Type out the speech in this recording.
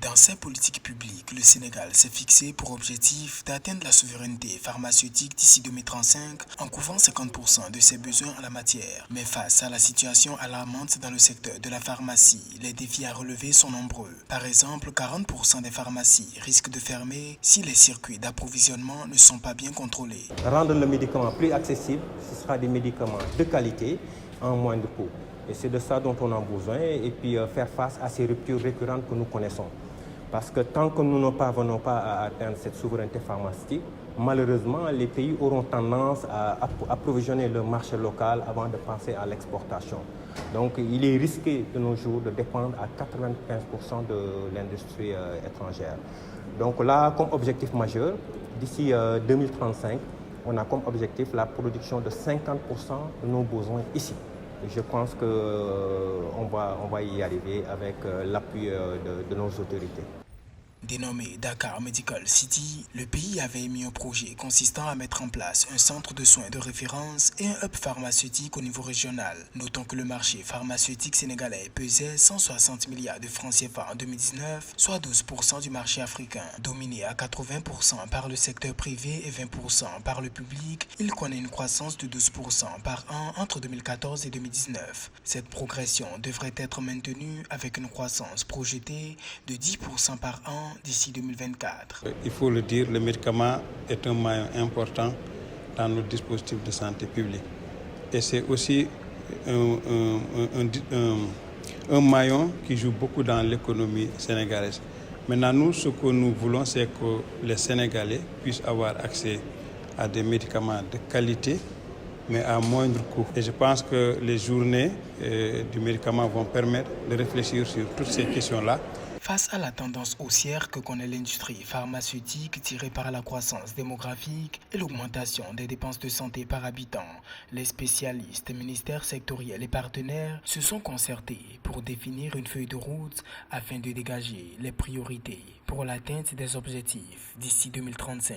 Dans ses politiques publiques, le Sénégal s'est fixé pour objectif d'atteindre la souveraineté pharmaceutique d'ici 2035 en couvrant 50% de ses besoins en la matière. Mais face à la situation alarmante dans le secteur de la pharmacie, les défis à relever sont nombreux. Par exemple, 40% des pharmacies risquent de fermer si les circuits d'approvisionnement ne sont pas bien contrôlés. Rendre le médicament plus accessible, ce sera des médicaments de qualité en moindre coût. Et c'est de ça dont on a besoin et puis faire face à ces ruptures récurrentes que nous connaissons. Parce que tant que nous ne parvenons pas à atteindre cette souveraineté pharmaceutique, malheureusement, les pays auront tendance à approvisionner leur marché local avant de penser à l'exportation. Donc il est risqué de nos jours de dépendre à 95% de l'industrie étrangère. Donc là, comme objectif majeur, d'ici 2035, on a comme objectif la production de 50% de nos besoins ici. Je pense qu'on va y arriver avec l'appui de nos autorités. Dénommé Dakar Medical City, le pays avait émis un projet consistant à mettre en place un centre de soins de référence et un hub pharmaceutique au niveau régional. Notons que le marché pharmaceutique sénégalais pesait 160 milliards de francs CFA en 2019, soit 12% du marché africain. Dominé à 80% par le secteur privé et 20% par le public, il connaît une croissance de 12% par an entre 2014 et 2019. Cette progression devrait être maintenue avec une croissance projetée de 10% par an d'ici 2024. Il faut le dire, le médicament est un maillon important dans nos dispositifs de santé publique. Et c'est aussi un maillon qui joue beaucoup dans l'économie sénégalaise. Maintenant, nous, ce que nous voulons, c'est que les Sénégalais puissent avoir accès à des médicaments de qualité, mais à moindre coût. Et je pense que les journées du médicament vont permettre de réfléchir sur toutes ces questions-là. Face à la tendance haussière que connaît l'industrie pharmaceutique tirée par la croissance démographique et l'augmentation des dépenses de santé par habitant, les spécialistes, ministères sectoriels et partenaires se sont concertés pour définir une feuille de route afin de dégager les priorités pour l'atteinte des objectifs d'ici 2035.